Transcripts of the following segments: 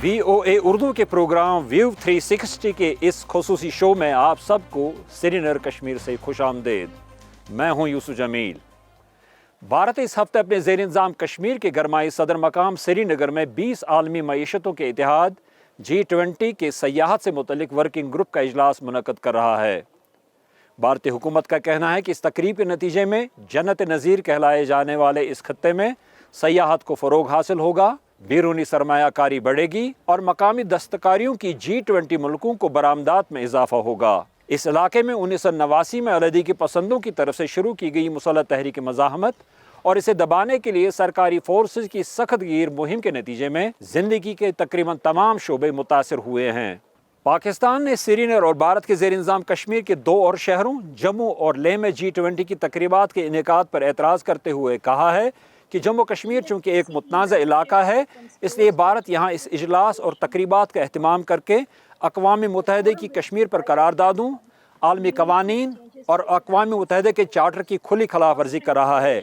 VOA Urdu کے programme view 360 کے اس خصوصی شو میں آپ سب کو سری نگر کشمیر سے خوش آمدید۔ میں ہوں یوسف جمیل۔ بھارت اس ہفتے اپنے زیر انتظام کشمیر کے گرمائی صدر مقام سری نگر میں 20 عالمی معیشتوں کے اتحاد G20 کے سیاحت سے متعلق ورکنگ گروپ کا اجلاس منعقد کر رہا ہے۔ بھارتی حکومت کا کہنا ہے کہ اس تقریب کے نتیجے میں جنت نظیر کہلائے جانے والے اس خطے میں سیاحت کو فروغ حاصل ہوگا، بیرونی سرمایہ کاری بڑھے گی اور مقامی دستکاریوں کی G20 ملکوں کو برآمدات میں اضافہ ہوگا۔ اس علاقے میں 1989 میں علیحدگی پسندوں کی طرف سے شروع کی گئی مسلح تحریک مزاحمت اور اسے دبانے کے لیے سرکاری فورسز کی سخت گیر مہم کے نتیجے میں زندگی کے تقریباً تمام شعبے متاثر ہوئے ہیں۔ پاکستان نے سری نگر اور بھارت کے زیر انتظام کشمیر کے 2 اور شہروں جموں اور لیہ میں G20 کی تقریبات کے انعقاد پر اعتراض کرتے ہوئے کہا ہے کہ جموں کشمیر چونکہ ایک متنازع علاقہ ہے، اس لیے بھارت یہاں اس اجلاس اور تقریبات کا اہتمام کر کے اقوام متحدہ کی کشمیر پر قراردادوں، عالمی قوانین اور اقوام متحدہ کے چارٹر کی کھلی خلاف ورزی کر رہا ہے۔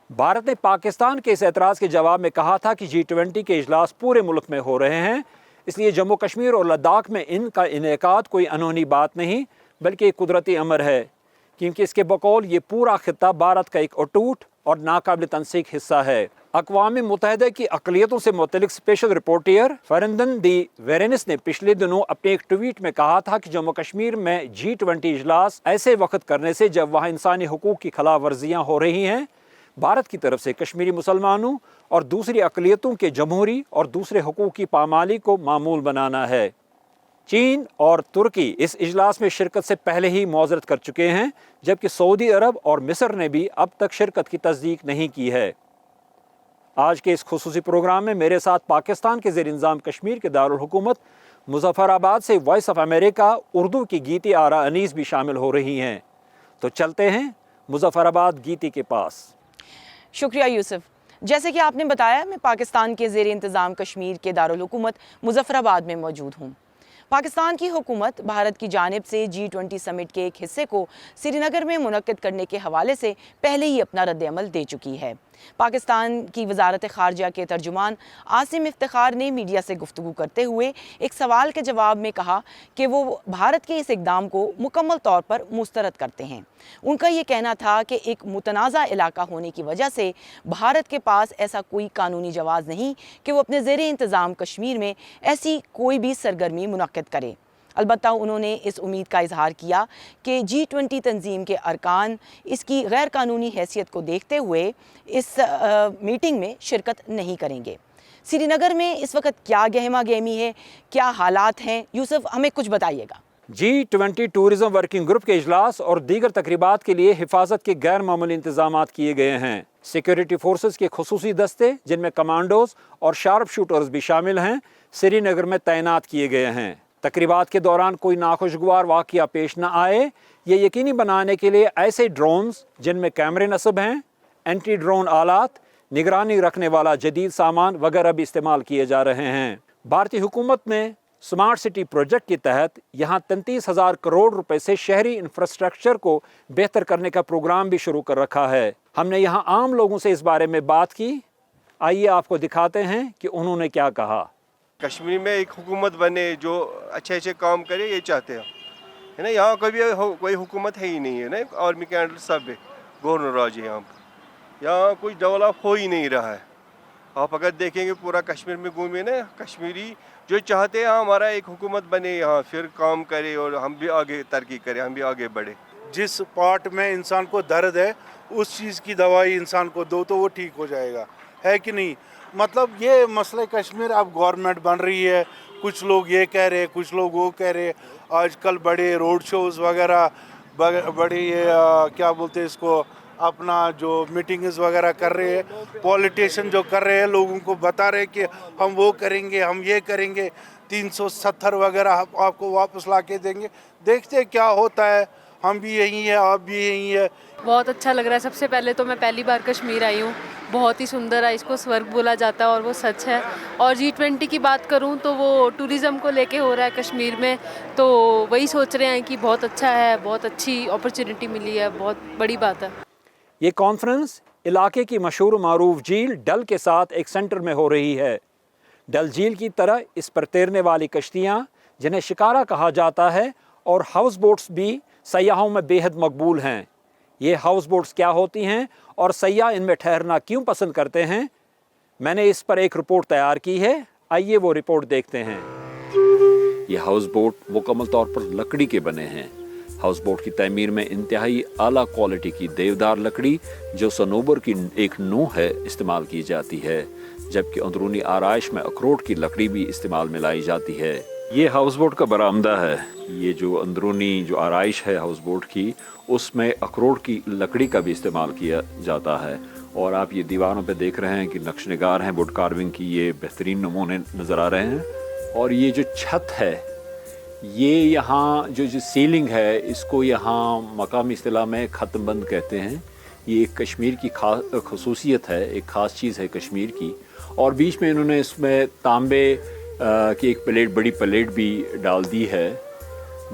بھارت نے پاکستان کے اس اعتراض کے جواب میں کہا تھا کہ G20 کے اجلاس پورے ملک میں ہو رہے ہیں، اس لیے جموں کشمیر اور لداخ میں ان کا انعقاد کوئی انہونی بات نہیں بلکہ ایک قدرتی امر ہے، کیونکہ اس کے بقول یہ پورا خطہ بھارت کا ایک اٹوٹ اور ناقابل تنسیق حصہ ہے۔ اقوام متحدہ کی اقلیتوں سے متعلق اسپیشل رپورٹر فرندن ڈی ویرینس نے پچھلے دنوں اپنے ایک ٹویٹ میں کہا تھا کہ جموں کشمیر میں G20 اجلاس ایسے وقت کرنے سے جب وہاں انسانی حقوق کی خلاف ورزیاں ہو رہی ہیں، بھارت کی طرف سے کشمیری مسلمانوں اور دوسری اقلیتوں کے جمہوری اور دوسرے حقوق کی پامالی کو معمول بنانا ہے۔ چین اور ترکی اس اجلاس میں شرکت سے پہلے ہی معذرت کر چکے ہیں، جبکہ سعودی عرب اور مصر نے بھی اب تک شرکت کی تصدیق نہیں کی ہے۔ آج کے اس خصوصی پروگرام میں میرے ساتھ پاکستان کے زیر انتظام کشمیر کے دارالحکومت مظفر آباد سے وائس آف امریکہ اردو کی گیتی آرا انیس بھی شامل ہو رہی ہیں۔ تو چلتے ہیں مظفر آباد گیتی کے پاس۔ شکریہ یوسف۔ جیسے کہ آپ نے بتایا، میں پاکستان کے زیر انتظام کشمیر کے دارالحکومت مظفر آباد میں موجود ہوں۔ پاکستان کی حکومت بھارت کی جانب سے G20 سمٹ کے ایک حصے کو سری نگر میں منعقد کرنے کے حوالے سے پہلے ہی اپنا رد عمل دے چکی ہے۔ پاکستان کی وزارت خارجہ کے ترجمان عاصم افتخار نے میڈیا سے گفتگو کرتے ہوئے ایک سوال کے جواب میں کہا کہ وہ بھارت کے اس اقدام کو مکمل طور پر مسترد کرتے ہیں۔ ان کا یہ کہنا تھا کہ ایک متنازع علاقہ ہونے کی وجہ سے بھارت کے پاس ایسا کوئی قانونی جواز نہیں کہ وہ اپنے زیر انتظام کشمیر میں ایسی کوئی بھی سرگرمی منعقد کرے۔ البتہ انہوں نے اس امید کا اظہار کیا کہ G20 تنظیم کے ارکان اس کی غیر قانونی حیثیت کو دیکھتے ہوئے اس میٹنگ میں شرکت نہیں کریں گے۔ سری نگر میں اس وقت کیا گہما گہمی ہے، کیا حالات ہیں؟ یوسف، ہمیں کچھ بتائیے گا۔ G20 ٹورزم ورکنگ گروپ کے اجلاس اور دیگر تقریبات کے لیے حفاظت کے غیر معمولی انتظامات کیے گئے ہیں۔ سیکیورٹی فورسز کے خصوصی دستے، جن میں کمانڈوز اور شارپ شوٹرز بھی شامل ہیں، سری نگر میں تعینات کیے گئے ہیں۔ تقریبات کے دوران کوئی ناخوشگوار واقعہ پیش نہ آئے، یہ یقینی بنانے کے لیے ایسے ڈرونز جن میں کیمرے نصب ہیں، اینٹی ڈرون آلات، نگرانی رکھنے والا جدید سامان وغیرہ بھی استعمال کیے جا رہے ہیں۔ بھارتی حکومت نے اسمارٹ سٹی پروجیکٹ کے تحت یہاں 33,000 کروڑ روپے سے شہری انفراسٹرکچر کو بہتر کرنے کا پروگرام بھی شروع کر رکھا ہے۔ ہم نے یہاں عام لوگوں سے اس بارے میں بات کی، آئیے آپ کو دکھاتے ہیں کہ انہوں نے کیا کہا۔ کشمیر میں ایک حکومت بنے جو اچھے اچھے کام کرے، یہ چاہتے ہیں، ہے نا۔ یہاں کوئی حکومت ہے ہی نہیں ہے نا، آرمی کینڈل سب ہے، گورنر راج ہے یہاں کوئی ڈیولپ ہو ہی نہیں رہا ہے۔ آپ اگر دیکھیں گے پورا کشمیر میں گھومے نا، کشمیری جو چاہتے ہیں ہمارا ایک حکومت بنے یہاں، پھر کام کرے اور ہم بھی آگے ترقی کریں، ہم بھی آگے بڑھے۔ جس پارٹ میں انسان کو درد ہے اس چیز کی دوائی انسان کو دو تو وہ ٹھیک ہو جائے گا، ہے کہ نہیں؟ مطلب یہ مسئلہ کشمیر اب گورنمنٹ بن رہی ہے، کچھ لوگ یہ کہہ رہے، کچھ لوگ وہ کہہ رہے۔ آج کل بڑے روڈ شوز وغیرہ، بڑی کیا بولتے ہیں اس کو، اپنا جو میٹنگز وغیرہ کر رہے ہیں، پولیٹیشین جو کر رہے ہیں، لوگوں کو بتا رہے کہ ہم وہ کریں گے، ہم یہ کریں گے، 370 وغیرہ آپ کو واپس لا کے دیں گے۔ دیکھتے کیا ہوتا ہے، ہم بھی یہی ہیں، آپ بھی یہی ہیں۔ بہت اچھا لگ رہا ہے۔ سب سے پہلے تو میں پہلی بار کشمیر آئی ہوں، بہت ہی سندر ہے، اس کو سورگ بولا جاتا ہے اور وہ سچ ہے۔ اور G20 کی بات کروں تو وہ ٹورزم کو لے کے ہو رہا ہے کشمیر میں، تو وہی سوچ رہے ہیں کہ بہت اچھا ہے، بہت اچھی اپرچونٹی ملی ہے، بہت بڑی بات ہے۔ یہ کانفرنس علاقے کی مشہور و معروف جھیل ڈل کے ساتھ ایک سینٹر میں ہو رہی ہے۔ ڈل جھیل کی طرح اس پر تیرنے والی کشتیاں جنہیں شکارا کہا جاتا ہے اور ہاؤس بوٹس بھی سیاحوں میں بے حد مقبول ہیں۔ یہ ہاؤس بوٹس کیا ہوتی ہیں اور سیاح ان میں ٹھہرنا کیوں پسند کرتے ہیں، میں نے اس پر ایک رپورٹ تیار کی ہے، آئیے وہ رپورٹ دیکھتے ہیں۔ یہ ہاؤس بوٹ مکمل طور پر لکڑی کے بنے ہیں۔ ہاؤس بوٹ کی تعمیر میں انتہائی اعلیٰ کوالٹی کی دیودار لکڑی جو صنوبر کی ایک نوع ہے استعمال کی جاتی ہے، جبکہ اندرونی آرائش میں اخروٹ کی لکڑی بھی استعمال میں لائی جاتی ہے۔ یہ ہاؤس بوٹ کا برآمدہ ہے۔ یہ جو اندرونی جو آرائش ہے ہاؤس بوٹ کی، اس میں اخروٹ کی لکڑی کا بھی استعمال کیا جاتا ہے، اور آپ یہ دیواروں پہ دیکھ رہے ہیں کہ نقش نگار ہیں ووڈ کارونگ کی، یہ بہترین نمونے نظر آ رہے ہیں۔ اور یہ جو چھت ہے، یہ یہاں جو سیلنگ ہے، اس کو یہاں مقامی اصطلاح میں ختم بند کہتے ہیں۔ یہ ایک کشمیر کی خصوصیت ہے، ایک خاص چیز ہے کشمیر کی۔ اور بیچ میں انہوں نے اس میں تانبے کی ایک پلیٹ، بڑی پلیٹ بھی ڈال دی ہے،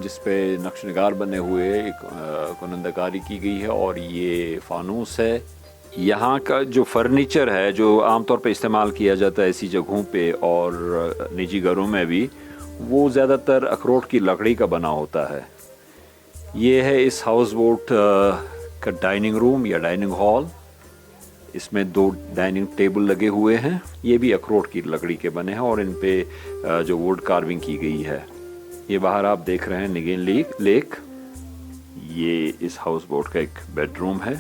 جس پہ نقش نگار بنے ہوئے ایک کنندہ کاری کی گئی ہے، اور یہ فانوس ہے۔ یہاں کا جو فرنیچر ہے جو عام طور پہ استعمال کیا جاتا ہے ایسی جگہوں پہ اور نجی گھروں میں بھی، وہ زیادہ تر اخروٹ کی لکڑی کا بنا ہوتا ہے۔ یہ ہے اس ہاؤس بوٹ کا ڈائننگ روم یا ڈائننگ ہال۔ اس میں 2 ڈائننگ ٹیبل لگے ہوئے ہیں، یہ بھی اخروٹ کی لکڑی کے بنے ہیں اور ان پہ جو ووڈ کارونگ کی گئی ہے۔ یہ باہر آپ دیکھ رہے ہیں نگین لیک، یہ اس ہاؤس بوٹ کا ایک بیڈ روم ہے۔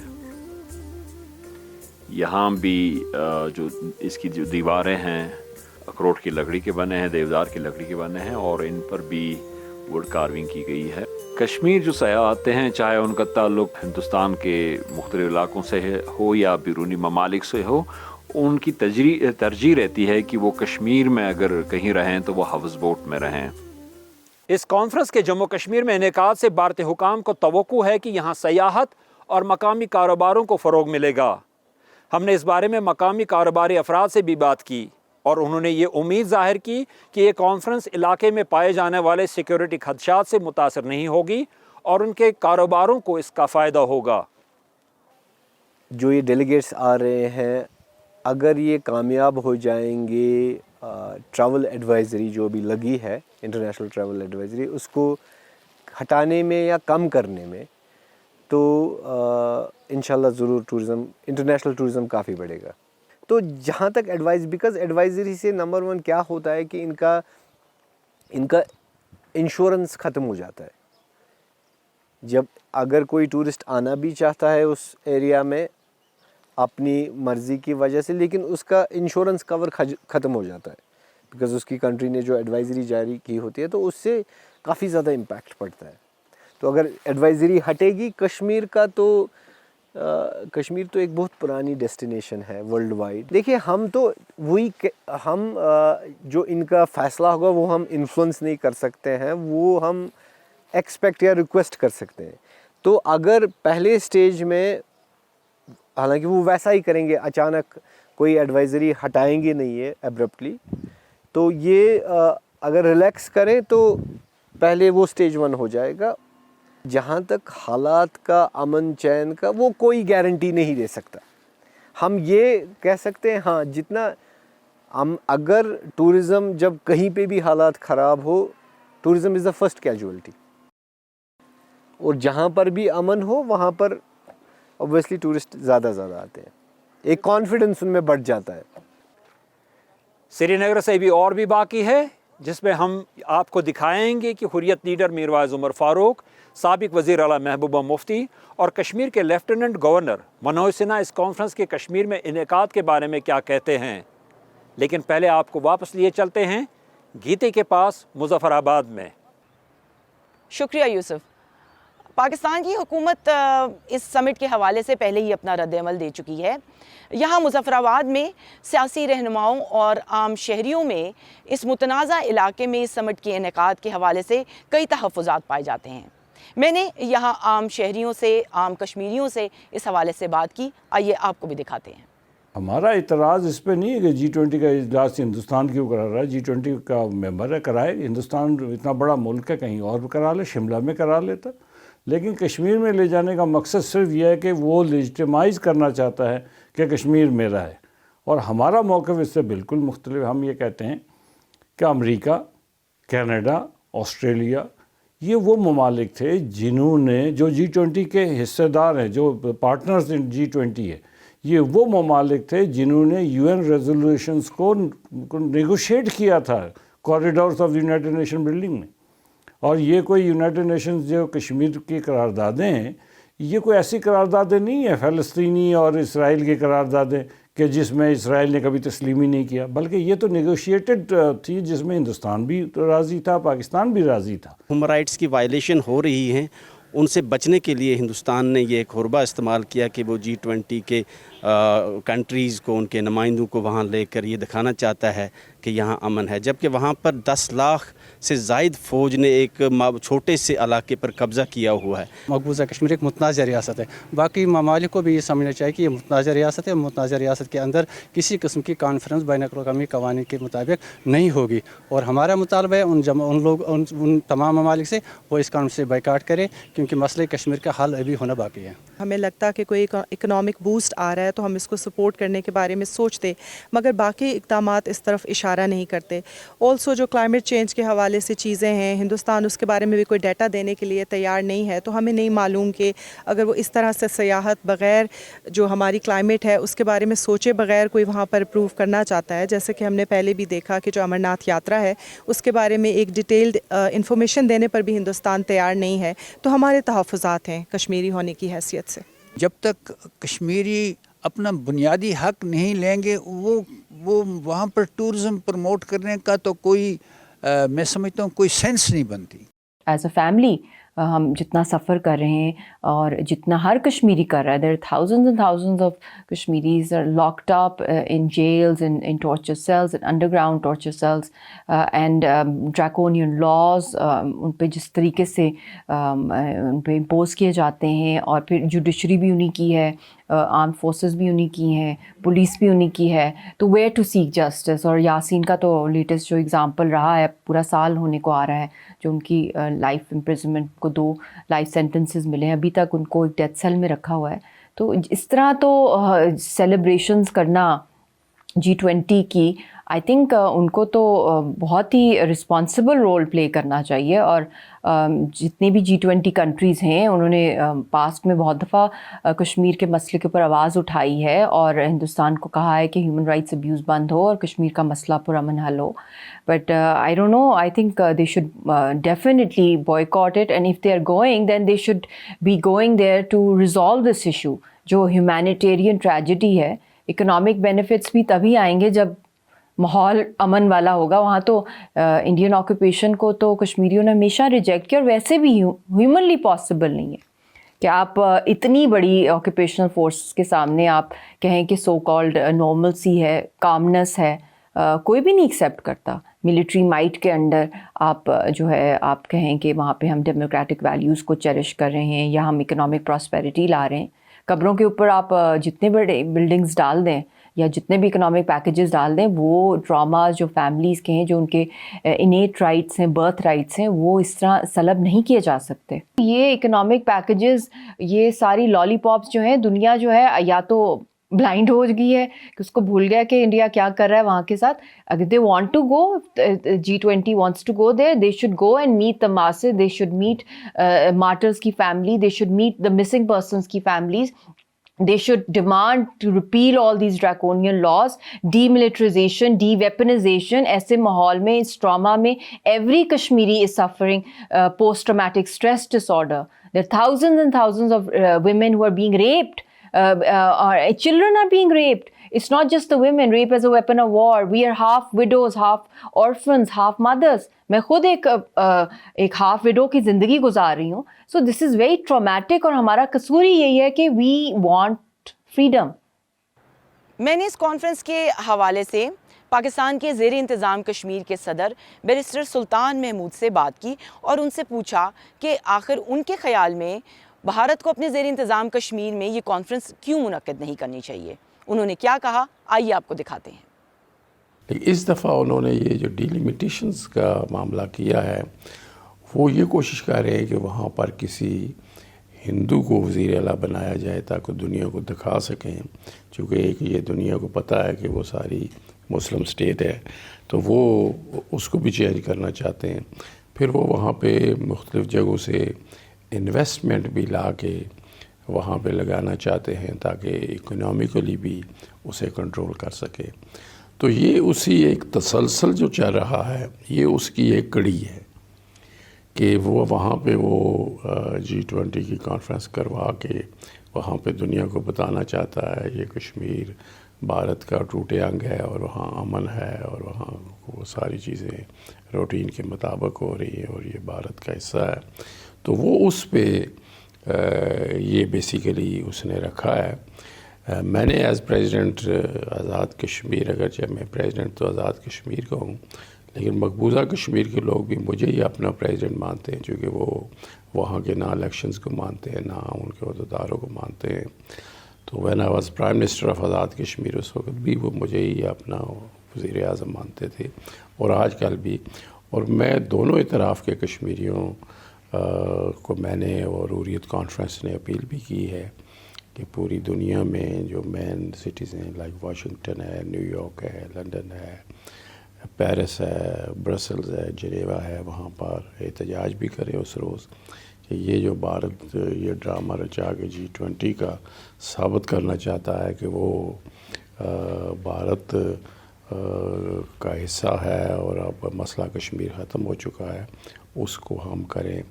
یہاں بھی جو اس کی جو دیواریں ہیں اخروٹ کی لکڑی کے بنے ہیں، دیودار کی لکڑی کے بنے ہیں، اور ان پر بھی ووڈ کارونگ کی گئی ہے۔ کشمیر جو سیاح آتے ہیں، چاہے ان کا تعلق ہندوستان کے مختلف علاقوں سے ہو یا بیرونی ممالک سے ہو، ان کی ترجیح رہتی ہے کہ وہ کشمیر میں اگر کہیں رہیں تو وہ ہاؤس بوٹ میں رہیں۔ اس کانفرنس کے جموں کشمیر میں انعقاد سے بھارتی حکام کو توقع ہے کہ یہاں سیاحت اور مقامی کاروباروں کو فروغ ملے گا۔ ہم نے اس بارے میں مقامی کاروباری افراد سے بھی بات کی اور انہوں نے یہ امید ظاہر کی کہ یہ کانفرنس علاقے میں پائے جانے والے سیکیورٹی خدشات سے متاثر نہیں ہوگی اور ان کے کاروباروں کو اس کا فائدہ ہوگا۔ جو یہ ڈیلیگیٹس آ رہے ہیں، اگر یہ کامیاب ہو جائیں گے، ٹریول ایڈوائزری جو بھی لگی ہے، انٹرنیشنل ٹریول ایڈوائزری، اس کو ہٹانے میں یا کم کرنے میں، تو انشاءاللہ ضرور انٹرنیشنل ٹورزم کافی بڑھے گا۔ تو جہاں تک بیکاز ایڈوائزری سے نمبر 1 کیا ہوتا ہے کہ ان کا انشورنس ختم ہو جاتا ہے۔ جب اگر کوئی ٹورسٹ آنا بھی چاہتا ہے اس ایریا میں اپنی مرضی کی وجہ سے، لیکن اس کا انشورنس کور ختم ہو جاتا ہے، بیکاز اس کی کنٹری نے جو ایڈوائزری جاری کی ہوتی ہے، تو اس سے کافی زیادہ امپیکٹ پڑتا ہے۔ تو اگر ایڈوائزری ہٹے گی کشمیر تو ایک بہت پرانی ڈیسٹینیشن ہے ورلڈ وائڈ۔ دیکھیے، ہم جو ان کا فیصلہ ہوگا وہ ہم انفلوئنس نہیں کر سکتے ہیں، وہ ہم ایکسپیکٹ یا ریکویسٹ کر سکتے ہیں۔ تو اگر پہلے سٹیج میں، حالانکہ وہ ویسا ہی کریں گے، اچانک کوئی ایڈوائزری ہٹائیں گے نہیں ہے ایبرپٹلی، تو یہ اگر ریلیکس کریں تو پہلے وہ سٹیج 1 ہو جائے گا۔ جہاں تک حالات کا، امن چین کا، وہ کوئی گارنٹی نہیں دے سکتا۔ ہم یہ کہہ سکتے ہیں، ہاں، اگر ٹورزم جب کہیں پہ بھی حالات خراب ہو، tourism is the first casualty, اور جہاں پر بھی امن ہو وہاں پر اوبویسلی ٹورسٹ زیادہ آتے ہیں، ایک کانفیڈنس ان میں بڑھ جاتا ہے۔ سری نگر سے بھی اور بھی باقی ہے، جس میں ہم آپ کو دکھائیں گے کہ حریت لیڈر میروائز عمر فاروق، سابق وزیر اعلیٰ محبوبہ مفتی اور کشمیر کے لیفٹیننٹ گورنر منوج سنہا اس کانفرنس کے کشمیر میں انعقاد کے بارے میں کیا کہتے ہیں۔ لیکن پہلے آپ کو واپس لیے چلتے ہیں گیتے کے پاس مظفر آباد میں۔ شکریہ یوسف۔ پاکستان کی حکومت اس سمٹ کے حوالے سے پہلے ہی اپنا رد عمل دے چکی ہے۔ یہاں مظفر آباد میں سیاسی رہنماؤں اور عام شہریوں میں اس متنازع علاقے میں اس سمٹ کے انعقاد کے حوالے سے کئی تحفظات پائے جاتے ہیں۔ میں نے یہاں عام شہریوں سے، عام کشمیریوں سے اس حوالے سے بات کی، آئیے آپ کو بھی دکھاتے ہیں۔ ہمارا اعتراض اس پہ نہیں ہے کہ G20 کا اجلاس ہندوستان کیوں کرا رہا ہے، G20 کا ممبر ہے، کرائے، ہندوستان اتنا بڑا ملک ہے، کہیں اور بھی کرا لے، شملہ میں کرا لیتا، لیکن کشمیر میں لے جانے کا مقصد صرف یہ ہے کہ وہ لیجٹیمائز کرنا چاہتا ہے کہ کشمیر میرا ہے، اور ہمارا موقف اس سے بالکل مختلف. ہم یہ کہتے ہیں کہ امریکہ، کینیڈا، آسٹریلیا یہ وہ ممالک تھے جنہوں نے جو G20 کے حصے دار ہیں، جو پارٹنرز ان G20 ہے، یہ وہ ممالک تھے جنہوں نے UN ریزولوشنز کو نیگوشیٹ کیا تھا corridors of United nation building میں. اور یہ کوئی یونائٹڈ نیشنز جو کشمیر کی قراردادیں ہیں، یہ کوئی ایسی قراردادیں نہیں ہیں فلسطینی اور اسرائیل کی قراردادیں کہ جس میں اسرائیل نے کبھی تسلیم ہی نہیں کیا، بلکہ یہ تو نیگوشیٹڈ تھی جس میں ہندوستان بھی راضی تھا، پاکستان بھی راضی تھا. ہیومن رائٹس کی وائلیشن ہو رہی ہیں، ان سے بچنے کے لیے ہندوستان نے یہ ایک حربہ استعمال کیا کہ وہ G20 کے کنٹریز کو، ان کے نمائندوں کو وہاں لے کر یہ دکھانا چاہتا ہے کہ یہاں امن ہے، جبکہ وہاں پر 10 لاکھ سے زائد فوج نے ایک چھوٹے سے علاقے پر قبضہ کیا ہوا ہے. مقبوضہ کشمیر ایک متنازع ریاست ہے. باقی ممالک کو بھی یہ سمجھنا چاہیے کہ یہ متنازع ریاست ہے. متنازع ریاست کے اندر کسی قسم کی کانفرنس بین الاقوامی قوانین کے مطابق نہیں ہوگی، اور ہمارا مطالبہ ہے ان تمام ممالک سے وہ اس کانفرنس سے بائیکاٹ کرے، کیونکہ مسئلہ کشمیر کا حل ابھی ہونا باقی ہے. ہمیں لگتا کہ کوئی اکنامک بوسٹ آ رہا ہے تو ہم اس کو سپورٹ کرنے کے بارے میں سوچتے، مگر باقی اقدامات اس طرف اشارہ نہیں کرتے. آلسو جو کلائمیٹ چینج کے حوالے سے چیزیں ہیں، ہندوستان اس کے بارے میں بھی کوئی ڈیٹا دینے کے لیے تیار نہیں ہے. تو ہمیں نہیں معلوم کہ اگر وہ اس طرح سے سیاحت بغیر جو ہماری کلائمیٹ ہے اس کے بارے میں سوچے بغیر کوئی وہاں پر اپروو کرنا چاہتا ہے، جیسے کہ ہم نے پہلے بھی دیکھا کہ جو امرناتھ یاترا ہے اس کے بارے میں ایک ڈیٹیلڈ انفارمیشن دینے پر بھی ہندوستان تیار نہیں ہے. تو ہمارے تحفظات ہیں کشمیری ہونے کی حیثیت سے. جب تک کشمیری اپنا بنیادی حق نہیں لیں گے، وہ وہاں پر ٹورزم پروموٹ کرنے کا تو کوئی میں سمجھتا ہوں کوئی سینس نہیں بنتی. ایز اے فیملی ہم جتنا سفر کر رہے ہیں اور جتنا ہر کشمیری کر رہا ہے، there thousands and thousands of Kashmiris are locked up in jails, in torture cells, in underground torture cells, and draconian laws ان پہ جس طریقے سے ان پہ امپوز کیے جاتے ہیں، اور پھر جوڈیشری بھی انہیں کی ہے، آرم فورسز بھی انہیں کی ہیں، پولیس بھی انہیں کی ہے. تو ویئر ٹو سیک جسٹس. اور یاسین کا تو لیٹسٹ جو اگزامپل رہا ہے، پورا سال ہونے کو آ رہا ہے جو ان کی لائف امپریزنمنٹ کو 2 لائف سینٹنسز ملے ہیں، ابھی تک ان کو ایک ڈیتھ سیل میں رکھا ہوا ہے. تو اس طرح تو سیلیبریشنز کرنا G20 کی، آئی تھنک ان کو تو بہت ہی رسپانسبل رول پلے کرنا چاہیے. اور جتنی بھی G20 کنٹریز ہیں انہوں نے پاسٹ میں بہت دفعہ کشمیر کے مسئلے کے اوپر آواز اٹھائی ہے اور ہندوستان کو کہا ہے کہ ہیومن رائٹس ابیوز بند ہو اور کشمیر کا مسئلہ پرامن حل ہو. But I don't know, I think they should definitely boycott it, and if they are going then they should be going there to resolve this issue. جو ہیومینیٹیرین ٹریجڈی ہے، اکنامک بینیفٹس بھی تبھی آئیں گے جب ماحول امن والا ہوگا. وہاں تو انڈین آکوپیشن کو تو کشمیریوں نے ہمیشہ ریجیکٹ کیا، اور ویسے بھی ہیومنلی پاسبل نہیں ہے کہ آپ اتنی بڑی آکوپیشنل فورس کے سامنے آپ کہیں کہ سو کالڈ نارملسی ہے، کامنس ہے. کوئی بھی نہیں ایکسیپٹ کرتا. ملٹری مائٹ کے انڈر آپ جو ہے آپ کہیں کہ وہاں پہ ہم ڈیموکریٹک ویلیوز کو چیریش کر رہے ہیں یا ہم اکنامک پراسپیرٹی لا رہے ہیں. قبروں کے اوپر آپ جتنے بڑے بلڈنگز ڈال دیں یا جتنے بھی اکنامک پیکیجز ڈال دیں، وہ ڈراماز جو فیملیز کے ہیں، جو ان کے انیٹ رائٹس ہیں، برتھ رائٹس ہیں، وہ اس طرح سلب نہیں کیے جا سکتے. یہ اکنامک پیکیجز، یہ ساری لالی پاپس جو ہیں، دنیا جو ہے یا تو بلائنڈ ہو گئی ہے کہ اس کو بھول گیا کہ انڈیا کیا کر رہا ہے وہاں کے ساتھ. اگر they want to go, G20 wants to go there, they should go and meet the masses, they should meet martyrs کی family, they should meet the missing persons کی families. They should demand to repeal all these draconian laws, demilitarization, de-weaponization. ایسے ماحول میں، اس trauma میں every Kashmiri is suffering post-traumatic stress disorder. There are thousands and thousands of women who are being raped, or children are being raped. It's not just the women. Rape as a weapon of war. We are half widows, half orphans, half mothers. میں خود ایک half وڈو کی زندگی گزار رہی ہوں. سو دس is very traumatic, اور ہمارا قصور ہی یہی ہے کہ وی وانٹ فریڈم. میں نے اس کانفرنس کے حوالے سے پاکستان کے زیر انتظام کشمیر کے صدر بیرسٹر سلطان محمود سے بات کی اور ان سے پوچھا کہ آخر ان کے خیال میں بھارت کو اپنے زیر انتظام کشمیر میں یہ کانفرنس کیوں منعقد نہیں کرنی چاہیے. انہوں نے کیا کہا، آئیے آپ کو دکھاتے ہیں. اس دفعہ انہوں نے یہ جو ڈیلیمیٹیشنز کا معاملہ کیا ہے، وہ یہ کوشش کر رہے ہیں کہ وہاں پر کسی ہندو کو وزیر اعلیٰ بنایا جائے تاکہ دنیا کو دکھا سکیں، چونکہ ایک یہ دنیا کو پتہ ہے کہ وہ ساری مسلم اسٹیٹ ہے، تو وہ اس کو بھی چینج کرنا چاہتے ہیں۔ پھر وہ وہاں پہ مختلف جگہوں سے انویسٹمنٹ بھی لا کے وہاں پہ لگانا چاہتے ہیں تاکہ اکنامیکلی بھی اسے کنٹرول کر سکے۔ تو یہ اسی ایک تسلسل جو چل رہا ہے، یہ اس کی ایک کڑی ہے کہ وہ وہاں پہ وہ G20 کی کانفرنس کروا کے وہاں پہ دنیا کو بتانا چاہتا ہے یہ کشمیر بھارت کا ٹوٹے انگ ہے اور وہاں امن ہے اور وہاں وہ ساری چیزیں روٹین کے مطابق ہو رہی ہیں اور یہ بھارت کا حصہ ہے۔ تو وہ اس پہ یہ بیسیکلی اس نے رکھا ہے۔ میں نے ایز پریزیڈنٹ آزاد کشمیر، اگرچہ میں پریزیڈنٹ تو آزاد کشمیر کا ہوں، لیکن مقبوضہ کشمیر کے لوگ بھی مجھے ہی اپنا پریزیڈنٹ مانتے ہیں، چونکہ وہ وہاں کے نہ الیکشنز کو مانتے ہیں نہ ان کے عہدیداروں کو مانتے ہیں۔ تو when I was prime minister of Azad Kashmir, اس وقت بھی وہ مجھے ہی اپنا وزیر اعظم مانتے تھے اور آج کل بھی۔ اور میں دونوں اطراف کے کشمیریوں کو میں نے اور حریت کانفرنس نے اپیل بھی کی ہے کہ پوری دنیا میں جو مین سٹیز ہیں لائک واشنگٹن ہے، نیو یارک ہے، لندن ہے، پیرس ہے، برسلز ہے، جنیوا ہے، وہاں پر احتجاج بھی کرے اس روز کہ یہ جو بھارت یہ ڈرامہ رچا کے G20 کا ثابت کرنا چاہتا ہے کہ وہ بھارت کا حصہ ہے اور اب مسئلہ کشمیر ختم ہو چکا ہے، اس کو ہم کریں۔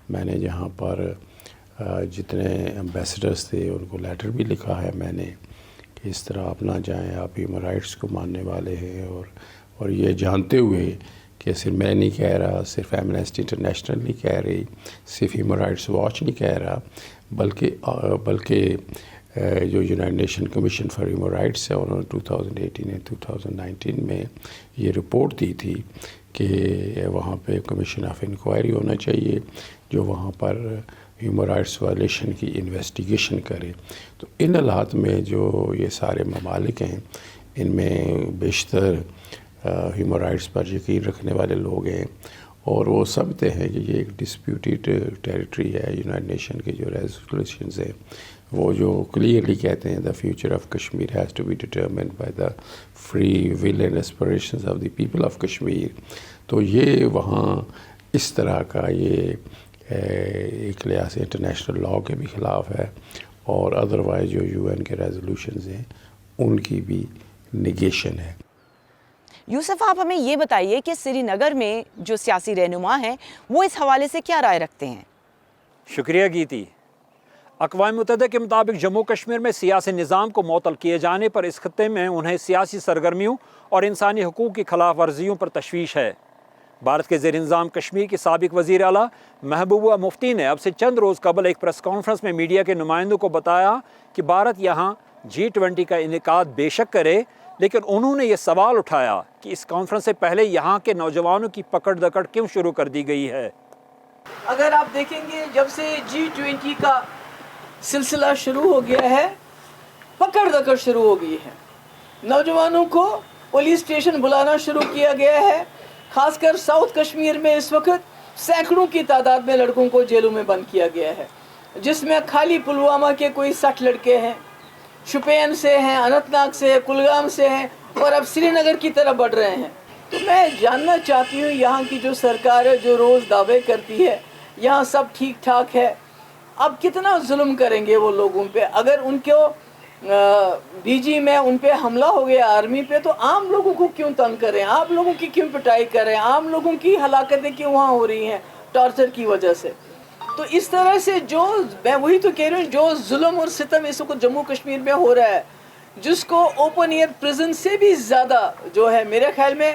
میں نے جہاں پر جتنے ایمبیسڈرز تھے ان کو لیٹر بھی لکھا ہے میں نے کہ اس طرح آپ نہ جائیں، آپ ہیومن رائٹس کو ماننے والے ہیں، اور یہ جانتے ہوئے کہ صرف میں نہیں کہہ رہا، صرف ایمنسٹی انٹرنیشنل نہیں کہہ رہی، صرف ہیومن رائٹس واچ نہیں کہہ رہا، بلکہ جو United nation commission for human rights ہے انہوں نے 2018 اور 2019 میں یہ رپورٹ دی تھی کہ وہاں پہ کمیشن آف انکوائری ہونا چاہیے جو وہاں پر ہیومن رائٹس وائلیشن کی انویسٹیگیشن کرے۔ تو ان حالات میں جو یہ سارے ممالک ہیں ان میں بیشتر ہیومن رائٹس پر یقین رکھنے والے لوگ ہیں اور وہ سمجھتے ہیں کہ یہ ایک ڈسپیوٹیڈ ٹیریٹری ہے۔ یونائٹڈ نیشن کے جو ریزولوشنز ہیں وہ جو کلیئرلی کہتے ہیں the future of Kashmir has to be determined by the free will and aspirations of the people of Kashmir. تو یہ وہاں اس طرح کا یہ ایک لحاظ سے انٹرنیشنل لاء کے بھی خلاف ہے اور ادروائز جو UN کے ریزولوشنز ہیں ان کی بھی نگیشن ہے۔ یوسف آپ ہمیں یہ بتائیے کہ سری نگر میں جو سیاسی رہنما ہیں وہ اس حوالے سے کیا رائے رکھتے ہیں؟ شکریہ گیتی۔ اقوام متحدہ کے مطابق جموں کشمیر میں سیاسی نظام کو معطل کیے جانے پر اس خطے میں انہیں سیاسی سرگرمیوں اور انسانی حقوق کی خلاف ورزیوں پر تشویش ہے۔ بھارت کے زیر انتظام کشمیر کی سابق وزیر اعلیٰ محبوبہ مفتی نے اب سے چند روز قبل ایک پریس کانفرنس میں میڈیا کے نمائندوں کو بتایا کہ بھارت یہاں G20 کا انعقاد بے شک کرے، لیکن انہوں نے یہ سوال اٹھایا کہ اس کانفرنس سے پہلے یہاں کے نوجوانوں کی پکڑ دکڑ کیوں شروع کر دی گئی ہے۔ اگر آپ دیکھیں گے جب سے G20 کا سلسلہ شروع ہو گیا ہے پکڑ دکڑ شروع ہو گئی ہے، نوجوانوں کو پولیس اسٹیشن بلانا شروع کیا گیا ہے۔ خاص کر ساؤتھ کشمیر میں اس وقت سینکڑوں کی تعداد میں لڑکوں کو جیلوں میں بند کیا گیا ہے، جس میں خالی پلوامہ کے کوئی 60 لڑکے ہیں، شوپین سے ہیں، اننت ناگ سے، کلگام سے ہیں اور اب سری نگر کی طرف بڑھ رہے ہیں۔ تو میں جاننا چاہتی ہوں یہاں کی جو سرکار ہے جو روز دعوے کرتی ہے یہاں سب ٹھیک ٹھاک ہے، اب کتنا ظلم کریں گے وہ لوگوں پہ؟ اگر ان کو BG میں ان پہ حملہ ہو گیا آرمی پہ تو عام لوگوں کو کیوں تنگ کریں، عام لوگوں کی کیوں پٹائی کریں، عام لوگوں کی ہلاکتیں کیوں وہاں ہو رہی ہیں ٹارچر کی وجہ سے؟ تو اس طرح سے جو میں وہی تو کہہ رہی ہوں جو ظلم اور ستم اس وقت جموں کشمیر میں ہو رہا ہے، جس کو اوپن ایئر پریزن سے بھی زیادہ جو ہے میرے خیال میں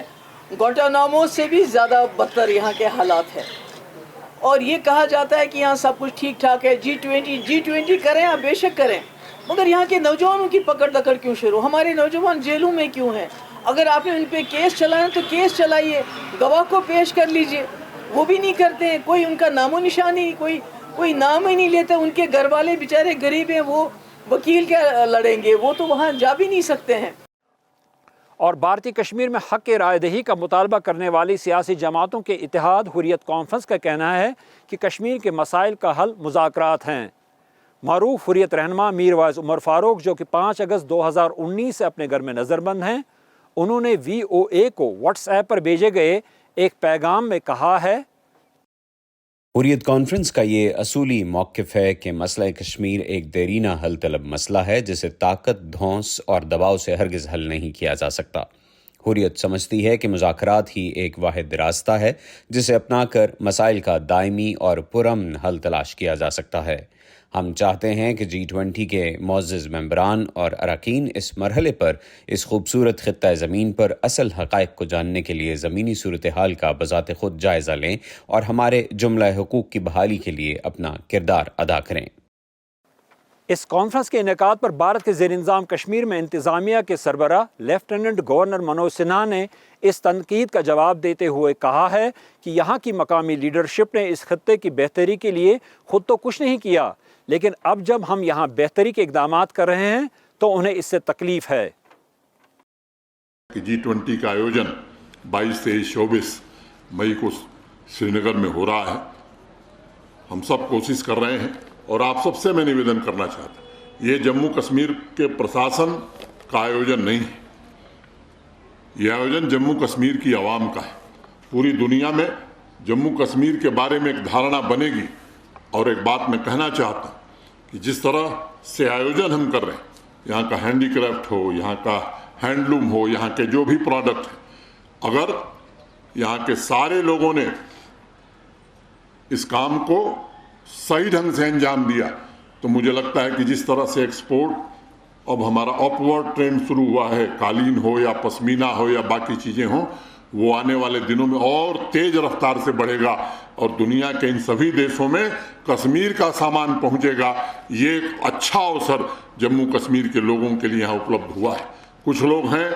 گوانٹانامو سے بھی زیادہ بدتر یہاں کے حالات ہیں۔ اور یہ کہا جاتا ہے کہ یہاں سب کچھ ٹھیک ٹھاک ہے، G20 کریں آپ بے شک کریں، مگر یہاں کے نوجوانوں کی پکڑ دکڑ کیوں شروع؟ ہمارے نوجوان جیلوں میں کیوں ہیں؟ اگر آپ نے ان پہ کیس چلانا تو کیس چلائیے، گواہ کو پیش کر لیجئے، وہ بھی نہیں کرتے ہیں، کوئی ان کا نام و نشان ہی کوئی نام ہی نہیں لیتا۔ ان کے گھر والے بیچارے غریب ہیں، وہ وکیل کیا لڑیں گے، وہ تو وہاں جا بھی نہیں سکتے ہیں۔ اور بھارتی کشمیر میں حق کے رائے دہی کا مطالبہ کرنے والی سیاسی جماعتوں کے اتحاد حریت کانفرنس کا کہنا ہے کہ کشمیر کے مسائل کا حل مذاکرات ہیں۔ معروف حریت رہنما میر واعظ عمر فاروق جو کہ 5 اگست 2019 سے اپنے گھر میں نظر بند ہیں، انہوں نے VOA کو واٹس ایپ پر بھیجے گئے ایک پیغام میں کہا ہے، حریت کانفرنس کا یہ اصولی موقف ہے کہ مسئلہ کشمیر ایک دیرینہ حل طلب مسئلہ ہے جسے طاقت، دھونس اور دباؤ سے ہرگز حل نہیں کیا جا سکتا۔ حریت سمجھتی ہے کہ مذاکرات ہی ایک واحد راستہ ہے جسے اپنا کر مسائل کا دائمی اور پرامن حل تلاش کیا جا سکتا ہے۔ ہم چاہتے ہیں کہ G20 کے معزز ممبران اور اراکین اس مرحلے پر اس خوبصورت خطہ زمین پر اصل حقائق کو جاننے کے لیے زمینی صورتحال کا بذات خود جائزہ لیں اور ہمارے جملہ حقوق کی بحالی کے لیے اپنا کردار ادا کریں۔ اس کانفرنس کے انعقاد پر بھارت کے زیر انتظام کشمیر میں انتظامیہ کے سربراہ لیفٹیننٹ گورنر منوج سنہا نے اس تنقید کا جواب دیتے ہوئے کہا ہے کہ یہاں کی مقامی لیڈرشپ نے اس خطے کی بہتری کے لیے خود تو کچھ نہیں کیا، لیکن اب جب ہم یہاں بہتری کے اقدامات کر رہے ہیں تو انہیں اس سے تکلیف ہے۔ G20 کا آیوجن 22 سے 24 مئی کو سری نگر میں ہو رہا ہے۔ ہم سب کوشش کر رہے ہیں اور آپ سب سے میں نویدن کرنا چاہتا ہوں، یہ جموں کشمیر کے پرشاسن کا آیوجن نہیں ہے، یہ آیوجن جموں کشمیر کی عوام کا ہے۔ پوری دنیا میں جموں کشمیر کے بارے میں ایک دھارنا بنے گی۔ اور ایک بات میں کہنا چاہتا ہوں کہ جس طرح سے آیوجن ہم کر رہے ہیں، یہاں کا ہینڈی کرافٹ ہو، یہاں کا ہینڈلوم ہو، یہاں کے جو بھی پروڈکٹ ہیں، اگر یہاں کے سارے لوگوں نے اس کام کو صحیح ڈھنگ سے انجام دیا تو مجھے لگتا ہے کہ جس طرح سے ایکسپورٹ اب ہمارا اپورڈ ٹرینڈ شروع ہوا ہے، قالین ہو یا پشمینہ ہو یا باقی چیزیں ہوں، وہ آنے والے دنوں میں اور تیز رفتار سے بڑھے گا اور دنیا کے ان سبھی دیشوں میں کشمیر کا سامان پہنچے گا۔ یہ ایک اچھا اوسر جموں کشمیر کے لوگوں کے لیے یہاں اپلبدھ ہوا ہے۔ کچھ لوگ ہیں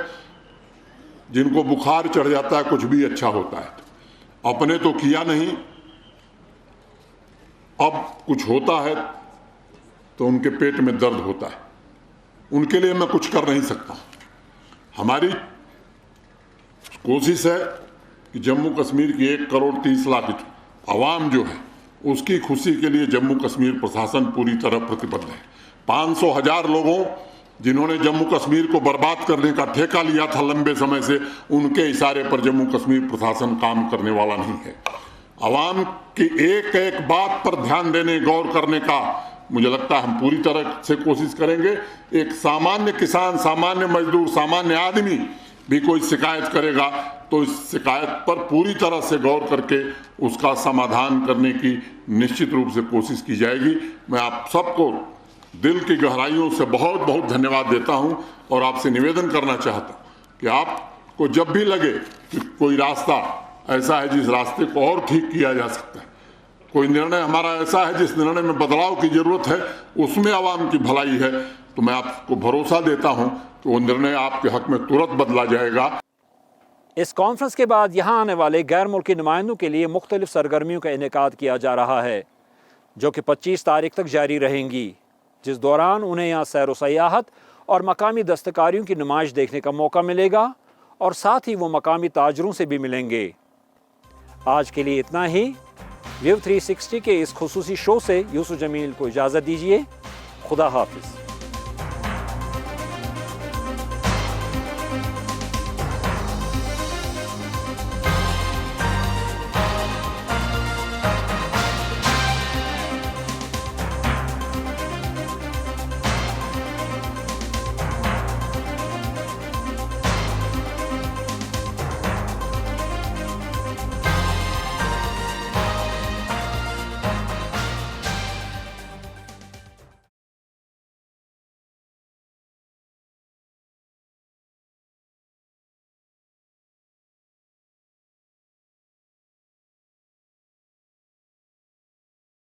جن کو بخار چڑھ جاتا ہے کچھ بھی اچھا ہوتا ہے، اپنے تو کیا نہیں، اب کچھ ہوتا ہے تو ان کے پیٹ میں درد ہوتا ہے، ان کے لیے میں کچھ کر نہیں سکتا۔ ہماری کوشش ہے کہ جموں کشمیر کی 1 کروڑ 30 لاکھ عوام جو ہے اس کی خوشی کے لیے جموں کشمیر پرشاسن پوری طرح پرتبدھ ہے۔ 500,000 لوگوں جنہوں نے جموں کشمیر کو برباد کرنے کا ٹھیکہ لیا تھا لمبے سمے سے، ان کے اشارے پر جموں کشمیر پرشاسن کام کرنے والا نہیں ہے۔ عوام کی ایک ایک بات پر دھیان دینے، غور کرنے کا مجھے لگتا ہے ہم پوری طرح سے کوشش کریں گے۔ ایک سامانیہ کسان، سامانیہ مزدور، سامانیہ آدمی بھی کوئی شکایت کرے گا تو اس شکایت پر پوری طرح سے غور کر کے اس کا سمادھان کرنے کی نشچت روپ سے کوشش کی جائے گی۔ میں آپ سب کو دل کی گہرائیوں سے بہت بہت دھنیہ واد دیتا ہوں اور آپ سے نویدن کرنا چاہتا ہوں کہ آپ کو جب بھی لگے کہ کوئی راستہ ایسا ہے جس راستے کو اور ٹھیک کیا جا سکتا ہے، کوئی نرنے ہمارا ایسا ہے جس نرنے میں بدلاؤ کی ضرورت ہے، اس میں عوام کی بھلائی ہے، تو میں آپ کو بھروسہ دیتا ہوں کہ وہ نرنے آپ کے حق میں ترنت بدلا جائے گا۔ اس کانفرنس کے بعد یہاں آنے والے غیر ملکی نمائندوں کے لیے مختلف سرگرمیوں کا انعقاد کیا جا رہا ہے جو کہ 25 تاریخ تک جاری رہیں گی، جس دوران انہیں یہاں سیر و سیاحت اور مقامی دستکاریوں کی نمائش دیکھنے کا موقع ملے گا اور ساتھ ہی وہ مقامی تاجروں سے بھی ملیں گے۔ آج کے لیے اتنا ہی۔ ویو 360 کے اس خصوصی شو سے یوسف جمیل کو اجازت دیجیے۔ خدا حافظ۔